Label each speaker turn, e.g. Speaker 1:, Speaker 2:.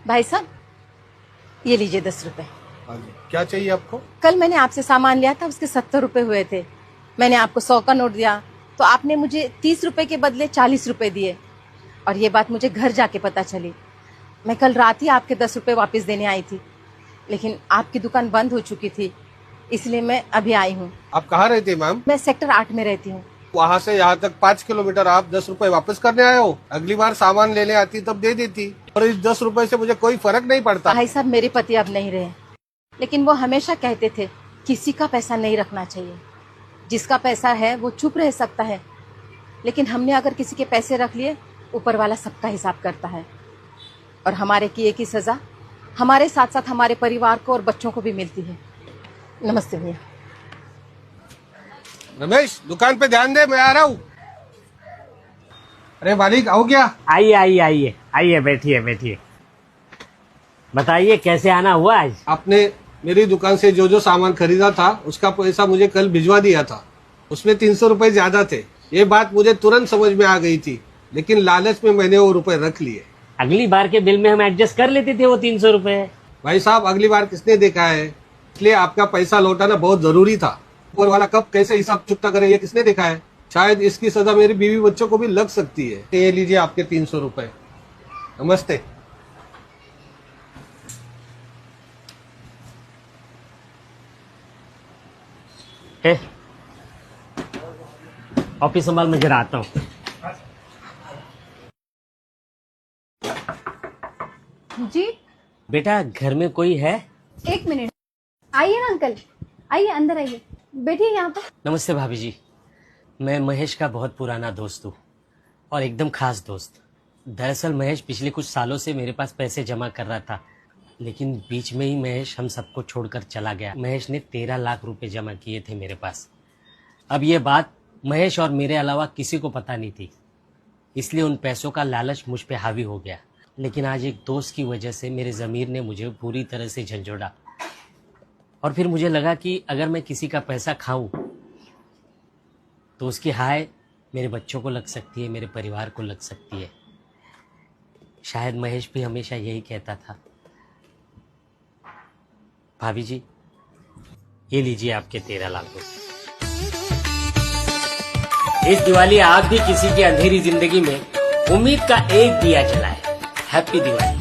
Speaker 1: भाई साहब, ये लीजिए 10 रुपए।
Speaker 2: हाँ जी, क्या चाहिए आपको?
Speaker 1: कल मैंने आपसे सामान लिया था, उसके 70 रुपए हुए थे। मैंने आपको 100 का नोट दिया तो आपने मुझे 30 रुपए के बदले 40 रुपए दिए, और ये बात मुझे घर जाके पता चली। मैं कल रात ही आपके 10 रुपए वापस देने आई थी, लेकिन आपकी दुकान बंद हो चुकी थी, इसलिए मैं अभी आई हूँ।
Speaker 2: आप कहाँ रहते हैं मैम?
Speaker 1: मैं सेक्टर 8 में रहती हूँ।
Speaker 2: वहाँ से यहाँ तक 5 किलोमीटर, आप 10 रुपए वापस करने आए हो? अगली बार सामान लेने आती तब दे देती, और इस 10 रुपए से मुझे कोई फर्क नहीं पड़ता।
Speaker 1: भाई साहब, मेरे पति अब नहीं रहे, लेकिन वो हमेशा कहते थे किसी का पैसा नहीं रखना चाहिए। जिसका पैसा है वो चुप रह सकता है, लेकिन हमने अगर किसी के पैसे रख लिए, ऊपर वाला सबका हिसाब करता है, और हमारे किए की सजा हमारे साथ साथ हमारे परिवार को और बच्चों को भी मिलती है। नमस्ते भैया।
Speaker 2: रमेश, दुकान पे ध्यान दे, मैं आ रहा हूँ। अरे मालिक, आओ क्या?
Speaker 3: आइए आइए आइए आइए, बैठिए बैठिए। बताइए कैसे आना हुआ आज?
Speaker 2: आपने मेरी दुकान से जो जो सामान खरीदा था उसका पैसा मुझे कल भिजवा दिया था। उसमें 300 रुपए ज्यादा थे। ये बात मुझे तुरंत समझ में आ गई थी, लेकिन लालच में मैंने वो रुपए रख लिए।
Speaker 3: अगली बार के बिल में हम एडजस्ट कर लेते थे वो 300 रुपए।
Speaker 2: भाई साहब, अगली बार किसने देखा है, इसलिए आपका पैसा लौटाना बहुत जरूरी था। ऊपर वाला कब कैसे हिसाब चुकता करे ये किसने देखा है? शायद इसकी सजा मेरी बीवी बच्चों को भी लग सकती है। ये लीजिए आपके 300 रुपए। नमस्ते।
Speaker 3: ऑफिस संभाल, मैं जरा आता हूँ।
Speaker 4: जी
Speaker 3: बेटा, घर में कोई है?
Speaker 4: 1 मिनट, आइए ना अंकल, आइए अंदर आइए, बैठिए यहाँ पर।
Speaker 3: नमस्ते भाभी जी, मैं महेश का बहुत पुराना दोस्त हूँ और एकदम खास दोस्त। दरअसल महेश पिछले कुछ सालों से मेरे पास पैसे जमा कर रहा था, लेकिन बीच में ही महेश हम सबको छोड़कर चला गया। महेश ने 13 लाख रुपए जमा किए थे मेरे पास। अब ये बात महेश और मेरे अलावा किसी को पता नहीं थी, इसलिए उन पैसों का लालच मुझ पे हावी हो गया। लेकिन आज एक दोस्त की वजह से मेरे ज़मीर ने मुझे पूरी तरह से झंझोड़ा, और फिर मुझे लगा कि अगर मैं किसी का पैसा खाऊं तो उसकी हाय मेरे बच्चों को लग सकती है, मेरे परिवार को लग सकती है। शायद महेश भी हमेशा यही कहता था। भाभी जी, ये लीजिए आपके 13 लाख रुपए। इस दिवाली आप भी किसी की अंधेरी जिंदगी में उम्मीद का एक दिया जलाएं। हैप्पी दिवाली।